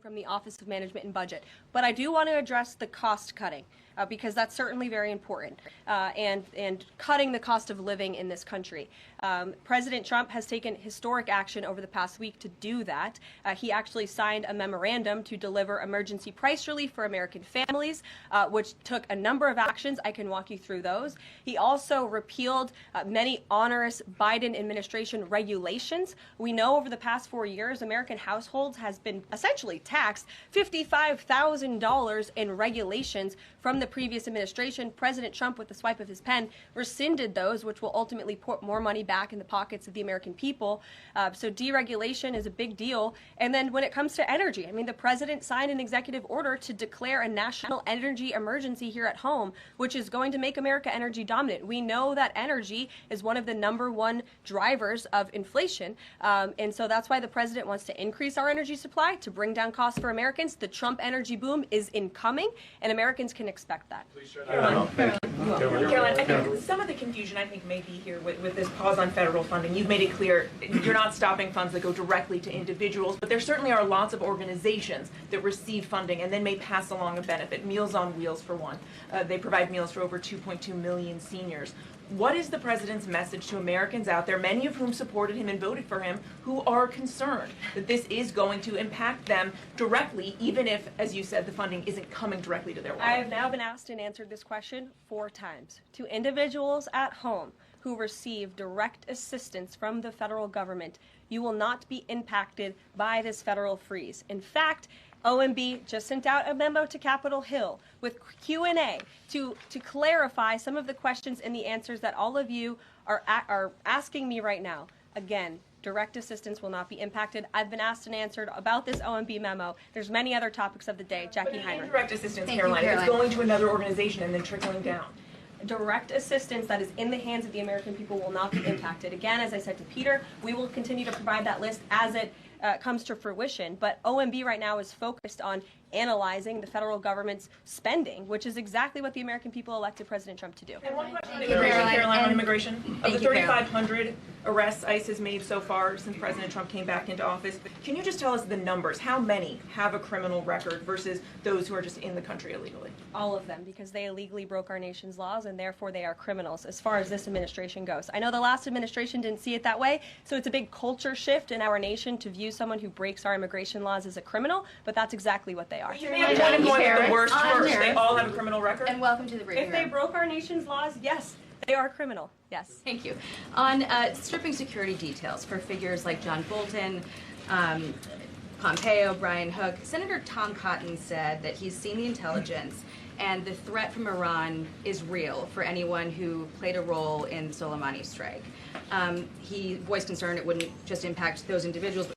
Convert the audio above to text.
from the Office of Management and Budget. But I do want to address the cost cutting because that's certainly very important and cutting the cost of living in this country. President Trump has taken historic action over the past week to do that. He actually signed a memorandum to deliver emergency price relief for American families, which took a number of actions. I can walk you through those. He also repealed many onerous Biden administration regulations. We know over the past 4 years, American households has been essentially taxed $55,000 in regulations from the previous administration. President Trump, with the swipe of his pen, rescinded those, which will ultimately put more money back in the pockets of the American people. So deregulation is a big deal. And then when it comes to energy, I mean, the president signed an executive order to declare a national energy emergency here at home, which is going to make America energy dominant. We know that energy is one of the #1 drivers of inflation. And so that's why the president wants to increase our energy supply to bring down costs for Americans. The Trump energy boom is incoming, and Americans can expect that. Karoline, I think some of the confusion may be here with this pause on federal funding. You've made it clear you're not stopping funds that go directly to individuals, but there certainly are lots of organizations that receive funding and then may pass along a benefit. Meals on Wheels, for one. They provide meals for over 2.2 million seniors. What is the president's message to Americans out there, many of whom supported him and voted for him, who are concerned that this is going to impact them directly, even if, as you said, the funding isn't coming directly to their wallet? I have now been asked and answered this question 4 times. To individuals at home who receive direct assistance from the federal government, you will not be impacted by this federal freeze. In fact, OMB just sent out a memo to Capitol Hill with Q&A to clarify some of the questions and the answers that all of you are asking me right now. Again, direct assistance will not be impacted. I've been asked and answered about this OMB memo. There's many other topics of the day. Jackie Heinrich. Direct assistance, Karoline, it's going to another organization and then trickling down. Direct assistance that is in the hands of the American people will not be impacted. Again, as I said to Peter, we will continue to provide that list as it comes to fruition. But OMB right now is focused on analyzing the federal government's spending, which is exactly what the American people elected President Trump to do. And one question on immigration, Karoline, on immigration. Of the 3,500 arrests ICE has made so far since President Trump came back into office, can you just tell us the numbers? How many have a criminal record versus those who are just in the country illegally? All of them, because they illegally broke our nation's laws, and therefore they are criminals as far as this administration goes. I know the last administration didn't see it that way, so it's a big culture shift in our nation to view someone who breaks our immigration laws as a criminal, but that's exactly what they are. You may have going with the worst first. They all have a criminal record? And welcome to the briefing room. If they broke our nation's laws, yes, they are criminal. Yes. Thank you. On stripping security details for figures like John Bolton, Pompeo, Brian Hook, Senator Tom Cotton said that he's seen the intelligence and the threat from Iran is real for anyone who played a role in Soleimani's strike. He voiced concern it wouldn't just impact those individuals,